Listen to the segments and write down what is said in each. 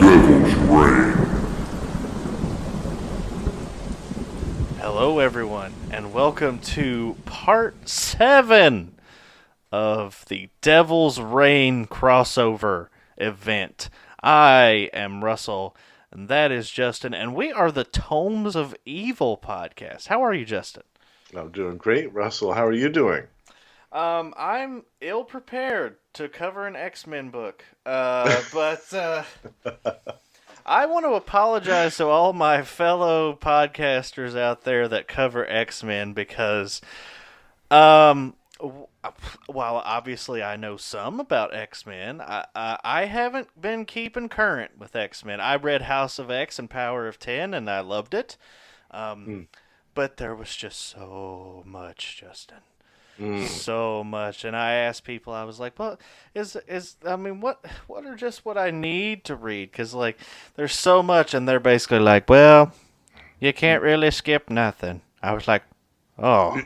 Devil's Reign. Hello, everyone, and welcome to part 7 of the Devil's Reign crossover event. I am Russell, and that is Justin, and we are the Tomes of Evil podcast. How are you, Justin? I'm doing great, Russell. How are you doing? I'm ill prepared to cover an X-Men book, but I want to apologize to all my fellow podcasters out there that cover X-Men because, while obviously I know some about X-Men, I haven't been keeping current with X-Men. I read House of X and Power of 10, and I loved it, but there was just so much, Justin. So much, and I asked people. I was like, "Well, what are just what I need to read? Because like, there's so much." And they're basically like, "Well, you can't really skip nothing." I was like, "Oh,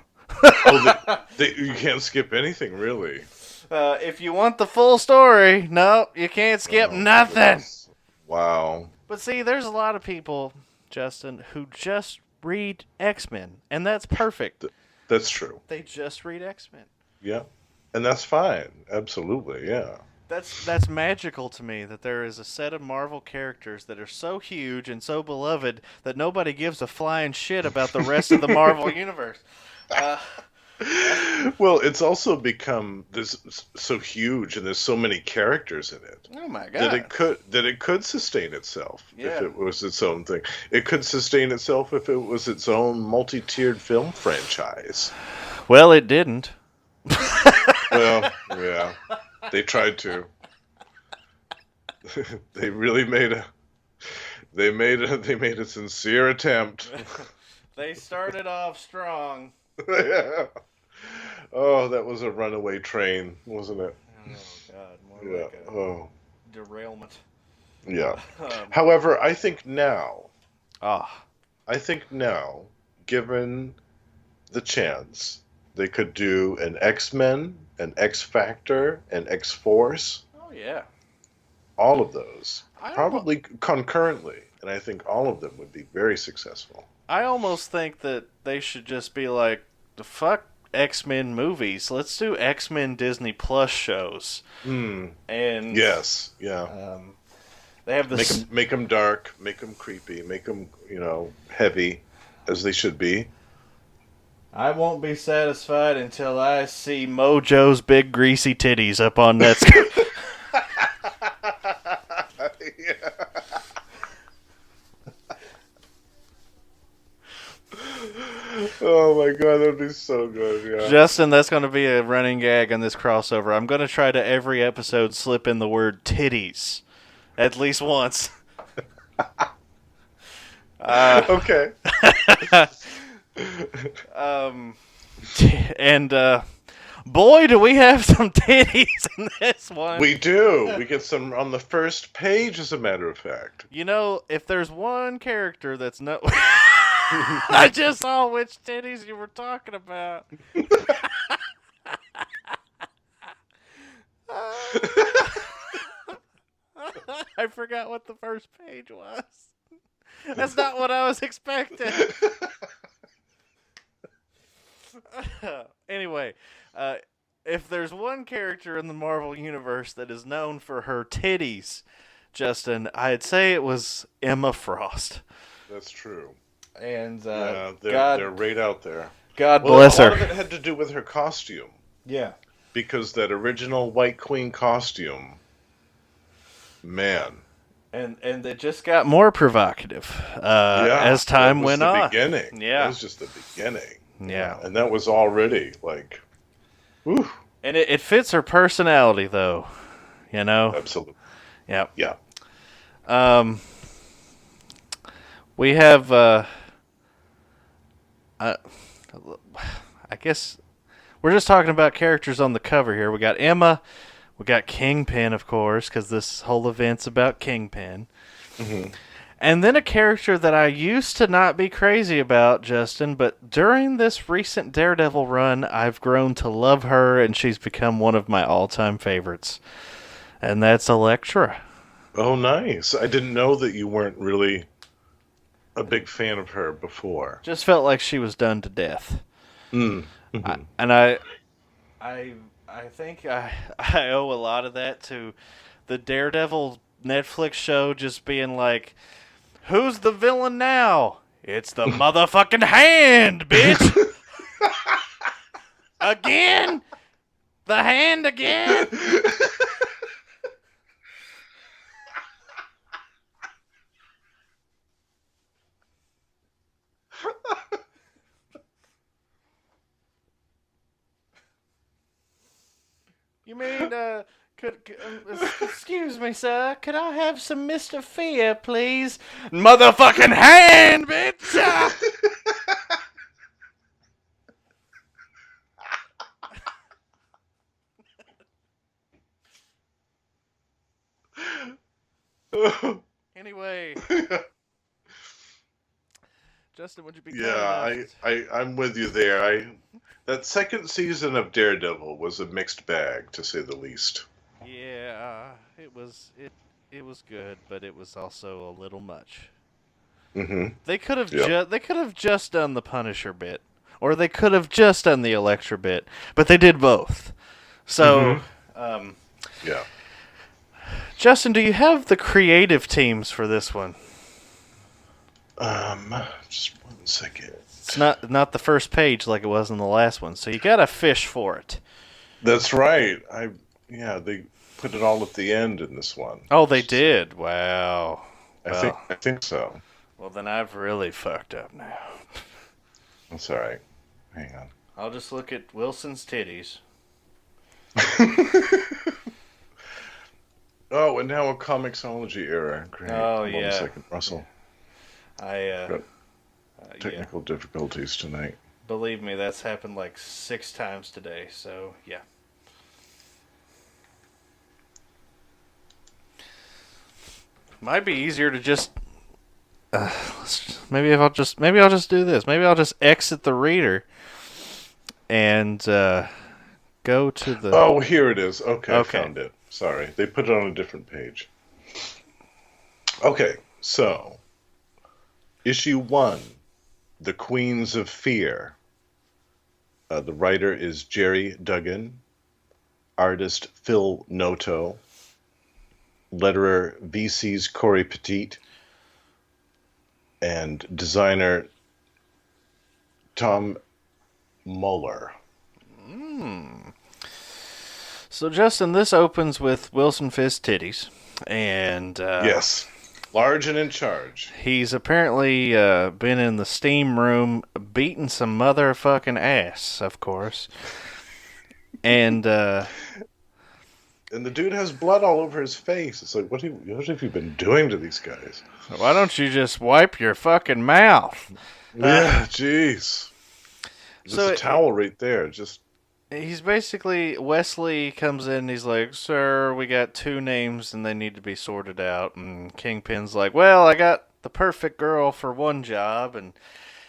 You can't skip anything, really. If you want the full story, no, you can't skip nothing." Goodness. Wow. But see, there's a lot of people, Justin, who just read X-Men, and that's perfect. That's true. They just read X-Men. Yeah. And that's fine. Absolutely, yeah. That's magical to me that there is a set of Marvel characters that are so huge and so beloved that nobody gives a flying shit about the rest of the Marvel universe. Well, it's also become this so huge, and there's so many characters in it. Oh my god! That it could sustain itself Yeah. if it was its own thing. It could sustain itself if it was its own multi-tiered film franchise. Well, it didn't. Well, yeah, they tried to. They really made a sincere attempt. They started off strong. Yeah. Oh, that was a runaway train, wasn't it? Oh god, more Yeah. like a Oh, derailment. yeah. However, I think now, Ah, given the chance, they could do an X-Men, an X-Factor, an X-Force, oh yeah. all of those, I probably concurrently, and I think all of them would be very successful. I almost think that they should just be like, the fuck X-Men movies. Let's do X-Men Disney Plus shows. And Yes, yeah. They have this. Make them dark, make them creepy, make them, heavy, as they should be. I won't be satisfied until I see Mojo's big greasy titties up on Netscape. Yeah. Oh my god, that'd be so good, yeah. Justin, that's going to be a running gag on this crossover. I'm going to try to every episode slip in the word titties at least once. Okay. And boy, do we have some titties in this one. We do. We get some on the first page, as a matter of fact. You know, if there's one character that's no... I just saw which titties you were talking about. I forgot what the first page was. That's not what I was expecting. Anyway, if there's one character in the Marvel Universe that is known for her titties, Justin, I'd say it was Emma Frost. That's true. And they're right out there. God bless her. A lot of it had to do with her costume. Yeah. Because that original White Queen costume, man. And it just got more provocative as time went on. That was the beginning. Yeah. That was just the beginning. Yeah. And that was already, like, whew. And it fits her personality, though. You know? Absolutely. Yeah. Yeah. We have, I guess we're just talking about characters on the cover here. We got Emma. We got Kingpin, of course, because this whole event's about Kingpin. Mm-hmm. And then a character that I used to not be crazy about, Justin, but during this recent Daredevil run, I've grown to love her, and she's become one of my all-time favorites. And that's Elektra. Oh, nice. I didn't know that you weren't really a big fan of her before. Just felt like she was done to death. Mm. I, Hmm. and I, I, I think I owe a lot of that to the Daredevil Netflix show just being like, "Who's the villain now? It's the motherfucking Hand, bitch! Again? The Hand again?" You mean, excuse me, sir, could I have some Mr. Fear, please? Motherfucking Hand, bitch! Ah! Anyway, Justin, would you be kind Yeah, enough? I'm with you there. That second season of Daredevil was a mixed bag, to say the least. Yeah, it was good, but it was also a little much. Hmm. Yep. They could have just done the Punisher bit, or they could have just done the Elektra bit, but they did both. So, Hmm. um, Yeah. Justin, do you have the creative teams for this one? Just 1 second. It's not the first page like it was in the last one, so you gotta fish for it. That's right. Yeah, they put it all at the end in this one. Oh, they So did. Wow. Well, I think so. well then I've really fucked up now. That's all right. Hang I'll just look at Wilson's titties. on. Oh, and now a comicsology era. Great. Oh Hold on a yeah, second, Russell. I Got yeah. technical difficulties tonight. Believe me, that's happened like 6 times today. So yeah. Might be easier to just maybe I'll just do this. Maybe I'll just exit the reader and go to the. Oh, here it is. Okay, I Okay. found it. Sorry, they put it on a different page. Okay, so issue one, The Queens of Fear. The writer is Jerry Duggan, artist Phil Noto, letterer VC's Corey Petit, and designer Tom Muller. So Justin, this opens with Wilson Fisk titties, and Yes, large and in charge. he's apparently been in the steam room beating some motherfucking ass, of course. And And the dude has blood all over his face. It's like, what have you been doing to these guys? why don't you just wipe your fucking mouth? Yeah, jeez. There's So a towel right there. Just he's basically Wesley comes in and he's like, "Sir, we got two names and they need to be sorted out." And Kingpin's like, "Well, I got the perfect girl for one job and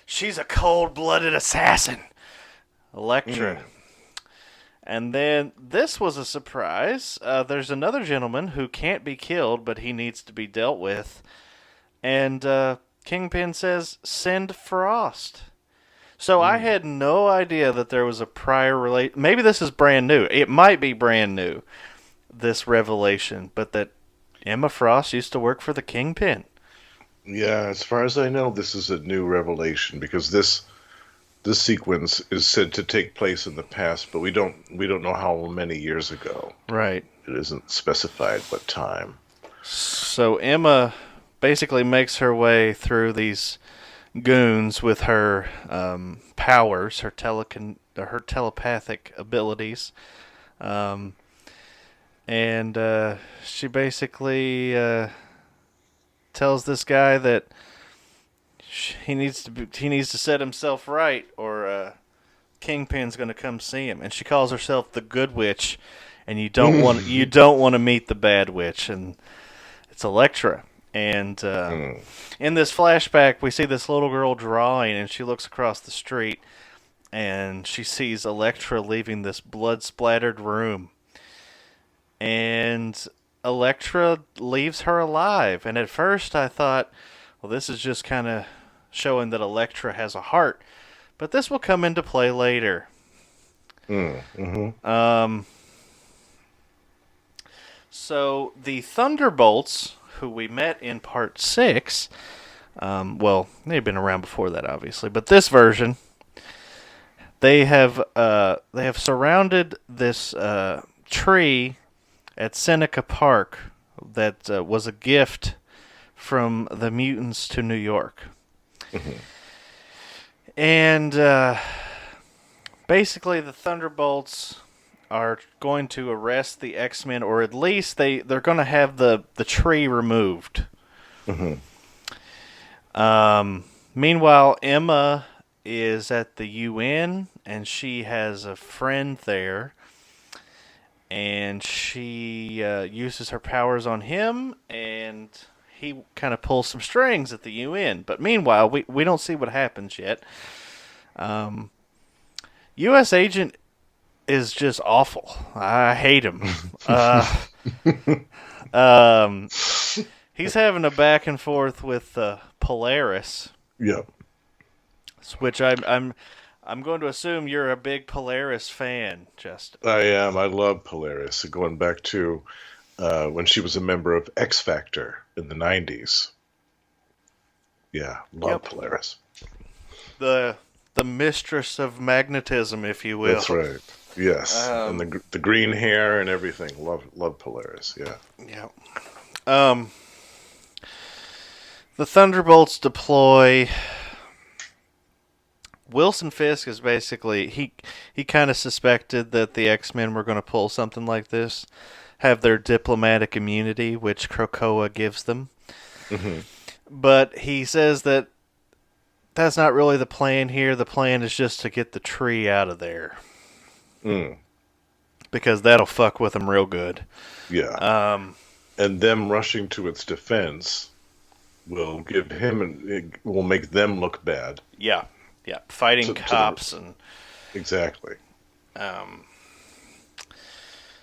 she's a cold-blooded assassin, Elektra." mm, And then this was a surprise. There's another gentleman who can't be killed, but he needs to be dealt with. And Kingpin says, "Send Frost." So I mm. had no idea that there was a prior relate. Maybe this is brand new. It might be brand new, this revelation, but that Emma Frost used to work for the Kingpin. Yeah, as far as I know, this is a new revelation because this sequence is said to take place in the past, but we don't know how many years ago. Right. It isn't specified what time. So Emma basically makes her way through these goons with her powers, her telepathic abilities, um, and she basically tells this guy that he needs to set himself right, or Kingpin's going to come see him. And she calls herself the Good Witch, and you don't want to meet the Bad Witch, and it's Elektra. And Mm. in this flashback, we see this little girl drawing, and she looks across the street, and she sees Elektra leaving this blood-splattered room. And Elektra leaves her alive. And at first I thought, well, this is just kind of showing that Elektra has a heart. But this will come into play later. Mm-hmm. So the Thunderbolts, who we met in part 6, well, they've been around before that, obviously, but this version, they have surrounded this tree at Seneca Park that was a gift from the mutants to New York. Mm-hmm. And basically, the Thunderbolts are going to arrest the X-Men, or at least they're going to have the tree removed. Mm-hmm. Meanwhile, Emma is at the UN, and she has a friend there, and she uses her powers on him, and he kind of pulls some strings at the UN. But meanwhile, we don't see what happens yet. U.S. Agent is just awful. I hate him. He's having a back and forth with Polaris. Yep. Which I'm going to assume you're a big Polaris fan, Justin. I am. I love Polaris. Going back to when she was a member of X Factor in the 90s. Yeah, love Polaris. The mistress of magnetism, if you will. That's right. Yes, and the green hair and everything. Love Polaris. Yeah. Yeah. The Thunderbolts deploy. Wilson Fisk is basically he kind of suspected that the X-Men were going to pull something like this, have their diplomatic immunity, which Krakoa gives them. Mm-hmm. But he says that that's not really the plan here. The plan is just to get the tree out of there. Because that'll fuck with them real good. Yeah. And them rushing to its defense will give it will make them look bad. Yeah. Yeah. Fighting cops and exactly.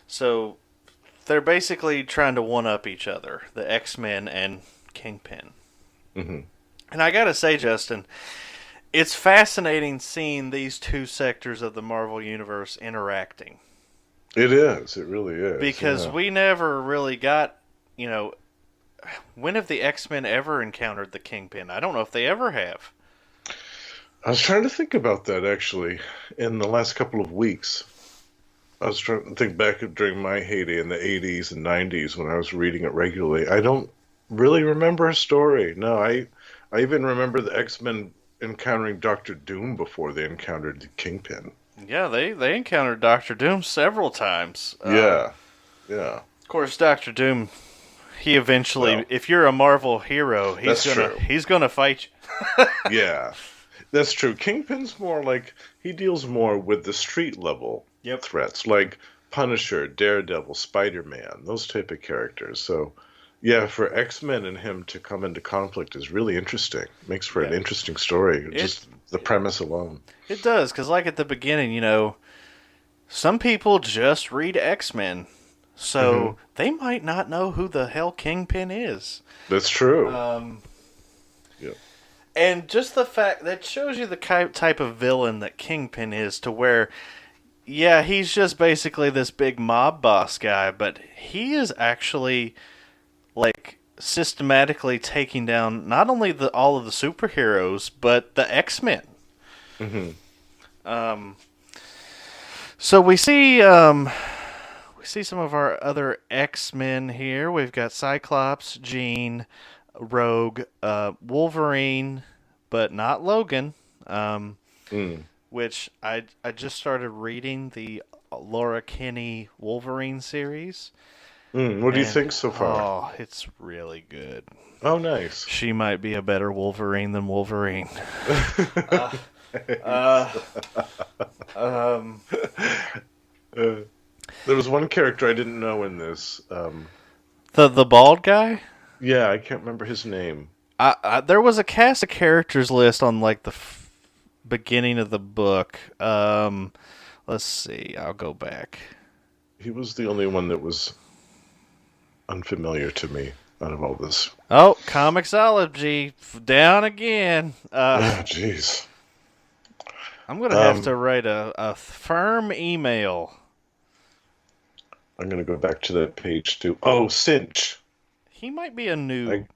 So they're basically trying to one up each other, the X-Men and Kingpin. Mm-hmm. And I gotta say, Justin, it's fascinating seeing these two sectors of the Marvel Universe interacting. It is. It really is. Because we never really got, when have the X-Men ever encountered the Kingpin? I don't know if they ever have. I was trying to think about that, actually, in the last couple of weeks. I was trying to think back during my heyday in the 80s and 90s when I was reading it regularly. I don't really remember a story. No, I even remember the X-Men encountering Doctor Doom before they encountered the Kingpin. Yeah, they encountered Doctor Doom several times. Yeah. Of course, Doctor Doom, he eventually, if you're a Marvel hero, he's gonna fight you. Yeah, that's true. Kingpin's more like, he deals more with the street level threats, like Punisher, Daredevil, Spider-Man, those type of characters. So, yeah, for X-Men and him to come into conflict is really interesting. Makes for an interesting story, just the premise alone. It does, because like at the beginning, some people just read X-Men, so they might not know who the hell Kingpin is. That's true. And just the fact that shows you the type of villain that Kingpin is, to where, yeah, he's just basically this big mob boss guy, but he is actually systematically taking down not only all of the superheroes, but the X-Men. So we see some of our other X-Men here. We've got Cyclops, Jean, Rogue, Wolverine, but not Logan. Which I just started reading the Laura Kinney Wolverine series. What do you think so far? Oh, it's really good. Oh, nice. She might be a better Wolverine than Wolverine. There was one character I didn't know in this. The bald guy? Yeah, I can't remember his name. There was a cast of characters list on the beginning of the book. Let's see. I'll go back. He was the only one that was. unfamiliar to me out of all this. Oh, Comixology down again. Oh, jeez. I'm gonna have to write a firm email. I'm gonna go back to that page too. Oh, Cinch. He might be a new. I,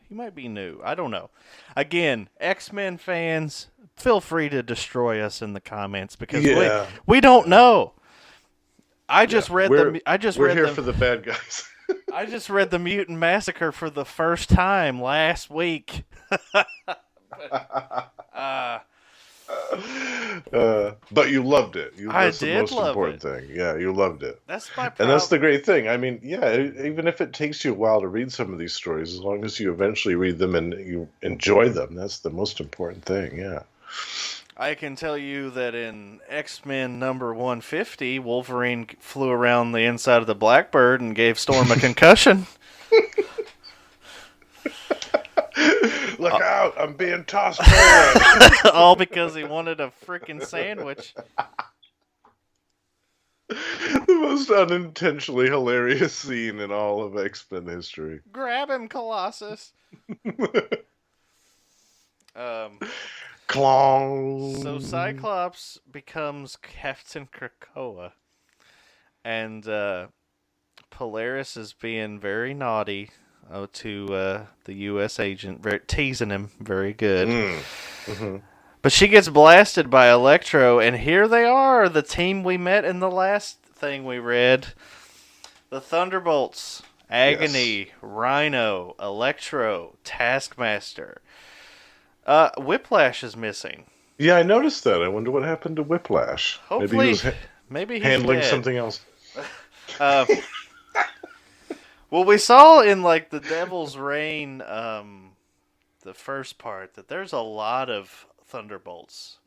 He might be new. I don't know. Again, X-Men fans, feel free to destroy us in the comments because yeah, we don't know. I yeah. just read We're, the. I just we're read here the. for the bad guys. I just read the Mutant Massacre for the first time last week. uh, But you loved it. That's the did most love important it. thing. Yeah, you loved it. That's my And that's proud. the great thing. I mean, yeah, even if it takes you a while to read some of these stories, as long as you eventually read them and you enjoy them, that's the most important thing. Yeah. I can tell you that in X-Men number 150, Wolverine flew around the inside of the Blackbird and gave Storm a concussion. Look out! I'm being tossed forward. All because he wanted a freaking sandwich. The most unintentionally hilarious scene in all of X-Men history. Grab him, Colossus. Um, Clong. so Cyclops becomes Captain Krakoa, and Polaris is being very naughty to the U.S. agent, teasing him very good. Mm-hmm. But she gets blasted by Electro, and here they are, the team we met in the last thing we read. The Thunderbolts, Agony, Yes. Rhino, Electro, Taskmaster. Whiplash is missing. Yeah, I noticed that. I wonder what happened to Whiplash. Hopefully, Maybe he was he's handling dead. something else. Uh, well, we saw in like the Devil's Reign, the first part, that there's a lot of Thunderbolts.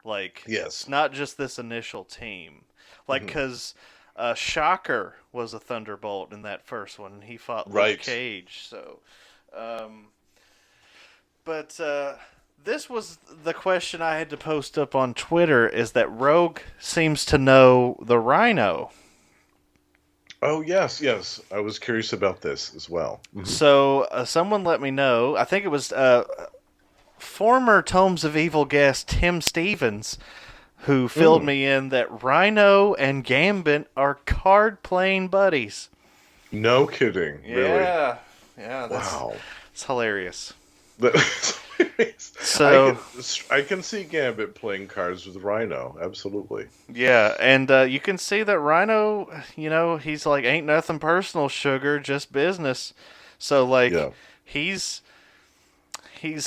Like, Yes. it's not just this initial team. Like, Mhm. because Shocker was a Thunderbolt in that first one, and he fought Luke Right. Cage. So, but this was the question I had to post up on Twitter: is that Rogue seems to know the Rhino. Oh, yes, yes. I was curious about this as well. Mhm. So someone let me know. I think it was former Tomes of Evil guest Tim Stevens who filled me in that Rhino and Gambit are card playing buddies. No kidding. Really? Yeah, Wow. it's hilarious. That's hilarious. So I can see Gambit playing cards with Rhino. Absolutely. yeah, and you can see that Rhino, he's like, ain't nothing personal, sugar, just business. So like, Yeah. he's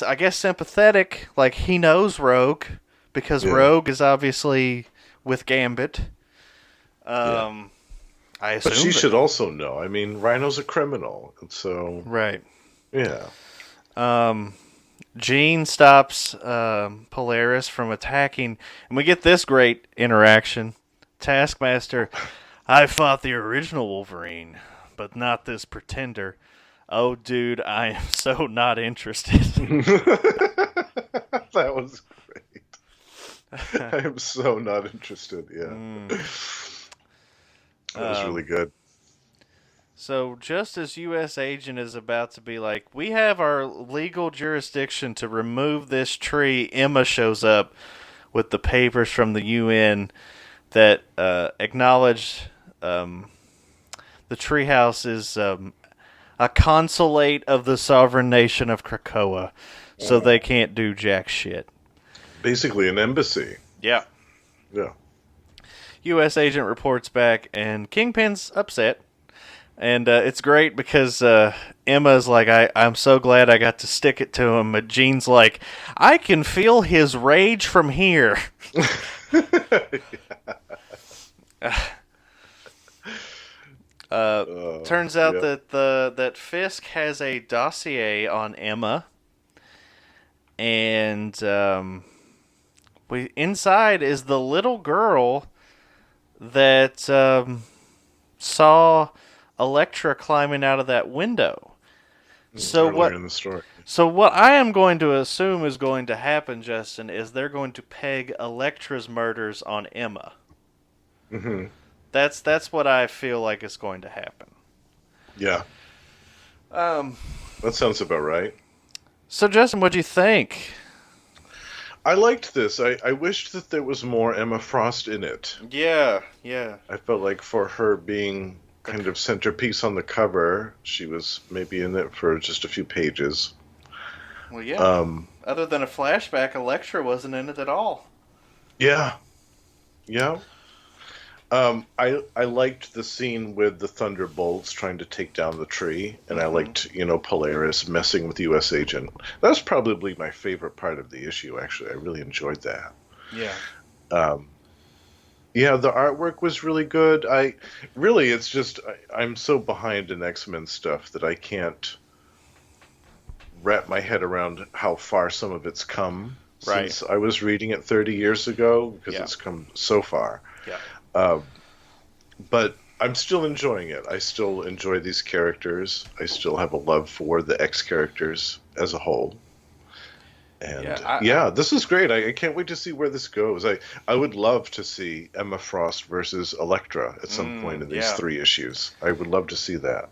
I guess sympathetic. Like he knows Rogue because Yeah. Rogue is obviously with Gambit. I assume. But she should also know. I mean, Rhino's a criminal. So, Right. yeah. Jean stops Polaris from attacking, and we get this great interaction. Taskmaster, I fought the original Wolverine, but not this pretender. Oh, dude, I am so not interested. That was great. I am so not interested. Yeah. That was really good. So, just as U.S. agent is about to be like, we have our legal jurisdiction to remove this tree, Emma shows up with the papers from the UN that acknowledge the treehouse is a consulate of the sovereign nation of Krakoa, so they can't do jack shit. Basically, an embassy. Yeah. Yeah. U.S. agent reports back, and Kingpin's upset. And it's great because Emma's like, I'm so glad I got to stick it to him. But Jean's like, I can feel his rage from here. Turns out that Fisk has a dossier on Emma, and inside is the little girl that saw Elektra climbing out of that window. So earlier in the story. So what I am going to assume is going to happen, Justin, is they're going to peg Elektra's murders on Emma. Mm-hmm. That's what I feel like is going to happen. Yeah. Um, That sounds about right. so Justin, what'd you think? I liked this. I wished that there was more Emma Frost in it. Yeah, yeah. I felt like for her being The, kind of centerpiece on the cover, she was maybe in it for just a few pages. well, yeah. Um, Other than a flashback, Elektra wasn't in it at all. yeah, yeah. I liked the scene with the Thunderbolts trying to take down the tree, and I Mm-hmm. liked, Polaris messing with the U.S. agent. That was probably my favorite part of the issue. Actually, I really enjoyed that. Yeah. Um, yeah, the artwork was really good. It's just I'm so behind in X-Men stuff that I can't wrap my head around how far some of it's come Right. since I was reading it 30 years ago because Yeah. it's come so far. Yeah. Um, but I'm still enjoying it. I still enjoy these characters. I still have a love for the X characters as a whole. Yeah. And I yeah, this is great. I can't wait to see where this goes. I would love to see Emma Frost versus Elektra at some point in these yeah. three issues. I would love to see that.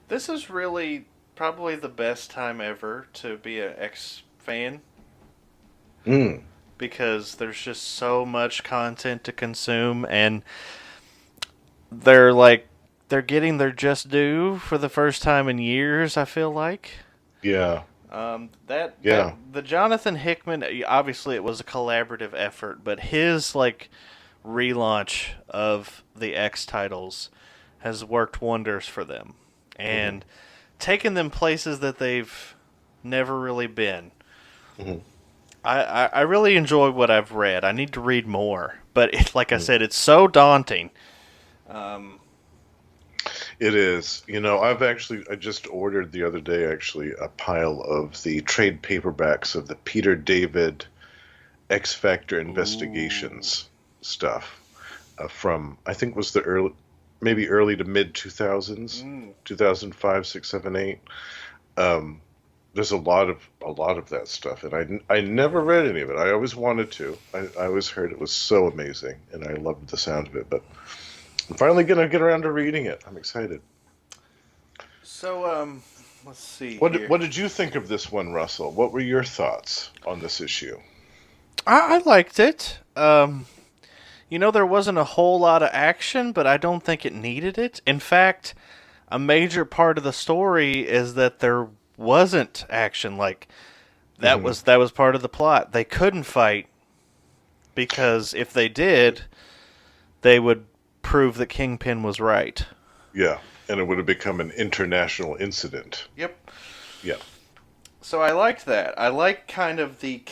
This is really probably the best time ever to be an X fan Mm, because there's just so much content to consume, and they're like they're getting their just due for the first time in years. I feel like. yeah, That yeah. the Jonathan Hickman, obviously it was a collaborative effort, but his like relaunch of the X titles has worked wonders for them Hmm. and taken them places that they've never really been. Hmm. I really enjoy what I've read. I need to read more, but like I Hmm. said, it's so daunting. Um, It is. I just ordered the other day actually a pile of the trade paperbacks of the Peter David X Factor ooh, Investigations stuff from I think was the early to mid 2000s, mm, 2005, 6, 7, 8. Um, there's a lot of that stuff, and I never read any of it. I always wanted to. I always heard it was so amazing, and I loved the sound of it. But I'm finally gonna get around to reading it. I'm excited. so let's see What did, here. what did you think of this one, Russell? What were your thoughts on this issue? I liked it. There wasn't a whole lot of action, but I don't think it needed it. In fact, a major part of the story is that there wasn't action. Like that Hmm. was that was part of the plot. They couldn't fight because if they did, they would prove that Kingpin was right. Yeah, and it would have become an international incident. Yep. Yeah. So I liked that. I like kind of the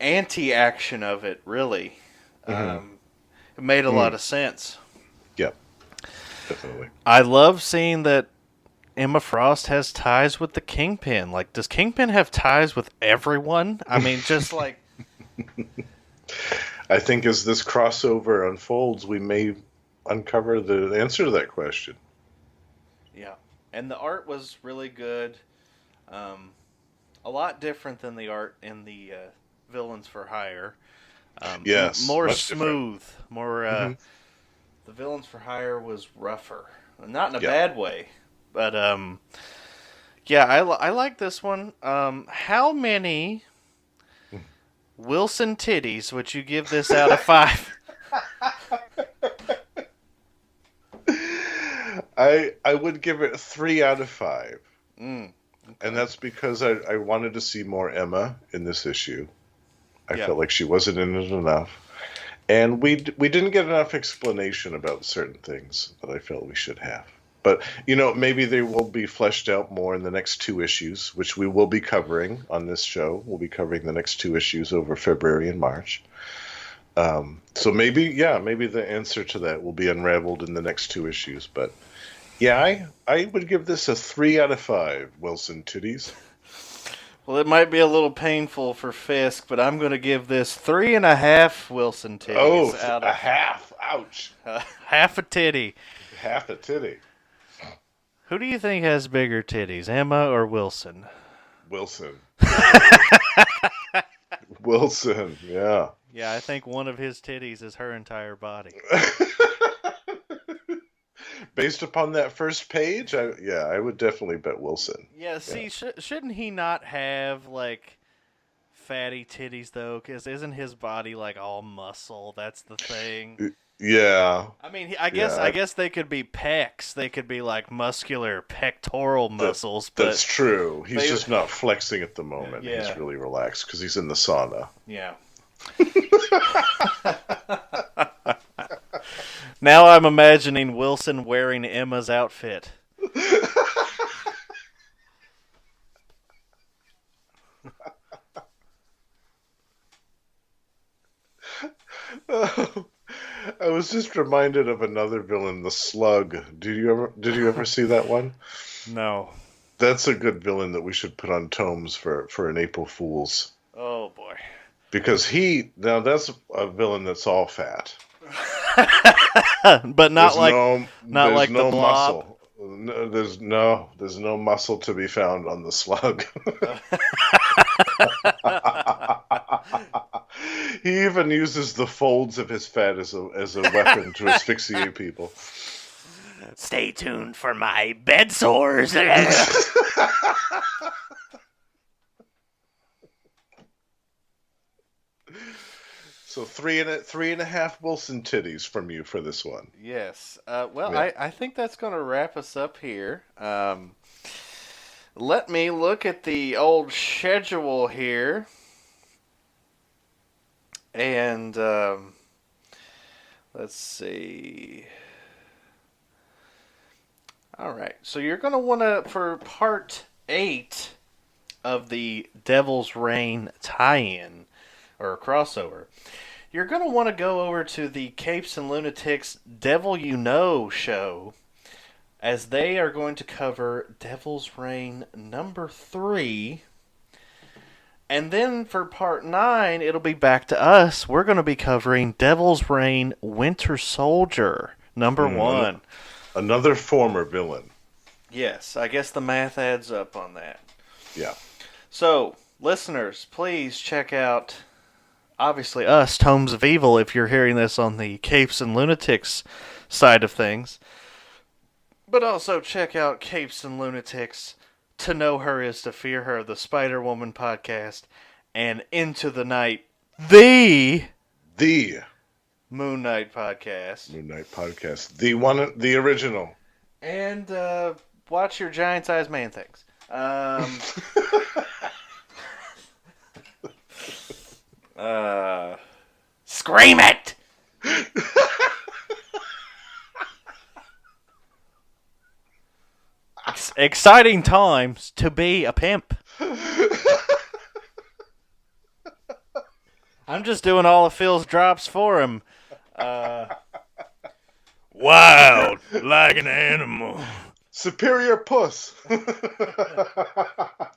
anti-action of it. Really, Hmm. um, it made a lot Mm. of sense. Yeah, definitely. I love seeing that Emma Frost has ties with the Kingpin. Like, does Kingpin have ties with everyone? I mean, just like, I think as this crossover unfolds, we may uncover the answer to that question. yeah. And the art was really good. Um, a lot different than the art in the Villains for Hire. Yes, More much different. smooth. More. Hmm. The Villains for Hire was rougher, not in a Yeah. bad way, but yeah, I like this one. How many Wilson titties would you give this out of five? I would give it 3 out of 5, Mm, and okay. that's because I wanted to see more Emma in this issue. I Yeah. felt like she wasn't in it enough, and we didn't get enough explanation about certain things that I felt we should have. But maybe they will be fleshed out more in the next 2 issues, which we will be covering on this show. We'll be covering the next 2 issues over February and March. So maybe, yeah, maybe the answer to that will be unraveled in the next 2 issues. But yeah, I would give this a 3 out of 5, Wilson titties. Well, it might be a little painful for Fisk, but I'm going to give this 3.5 Wilson titties Oh, out a of half. Ouch. half a titty. Half a titty. Who do you think has bigger titties, Emma or Wilson? Wilson. Wilson, yeah. Yeah, I think one of his titties is her entire body. Based upon that first page, I would definitely bet Wilson. Yeah, Yeah. see, shouldn't he not have, like, fatty titties, though? Because isn't his body, like, all muscle? That's the thing. Yeah. I mean, Yeah. I guess they could be pecs. They could be, like, muscular pectoral That muscles, that's but true. He's they... just not flexing at the moment. Yeah. He's really relaxed because he's in the sauna. Yeah. Now I'm imagining Wilson wearing Emma's outfit. I was just reminded of another villain, the Slug. Did you ever see that one? No. That's a good villain that we should put on tomes for an April Fool's. Oh boy. Because that's a villain that's all fat. But not There's like no not there's like the no Blob. muscle. No, there's no muscle to be found on the Slug. He even uses the folds of his fat as a weapon to asphyxiate people. Stay tuned for my bed sores. So three and a half Wilson titties from you for this one. Yes. Well, Yeah. I think that's going to wrap us up here. Let me look at the old schedule here. And let's see. All right. So you're going to want to, for part 8 of the Devil's Reign tie-in, or crossover, you're going to want to go over to the Capes and Lunatics Devil You Know show, as they are going to cover Devil's Reign number 3. And then for part 9, it'll be back to us. We're going to be covering Devil's Reign Winter Soldier number 1. Another former villain. Yes, I guess the math adds up on that. Yeah. So, listeners, please check out, obviously, us, Tomes of Evil, if you're hearing this on the Capes and Lunatics side of things. But also check out Capes and Lunatics, To Know Her Is to Fear Her, the Spider-Woman podcast, and Into the Night, the Moon Knight podcast. Moon Knight podcast. The one, the original. And watch your giant-sized man things. Scream it! Exciting times to be a pimp. I'm just doing all of Phil's drops for him. Wild like an animal. Superior puss.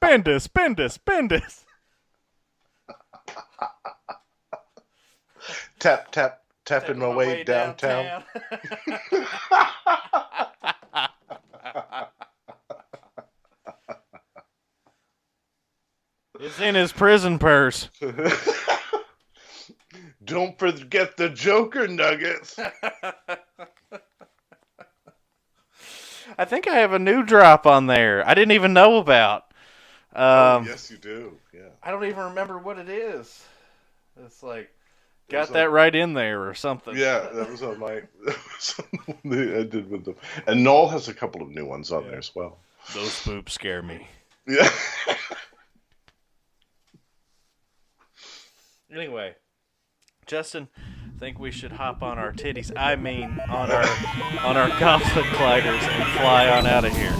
Bendis, Bendis, Bendis. Tapping my way downtown. It's in his prison purse. Don't forget the Joker nuggets. I think I have a new drop on there I didn't even know about. Yes, you do. Yeah. I don't even remember what it is. It's like, got that right in there or something. Yeah, that was on my. That was on the one I did with them. And Noel has a couple of new ones on there as well. Those boobs scare me. Yeah. Anyway, Justin, I think we should hop on our titties. I mean, on our Goblin gliders and fly on out of here.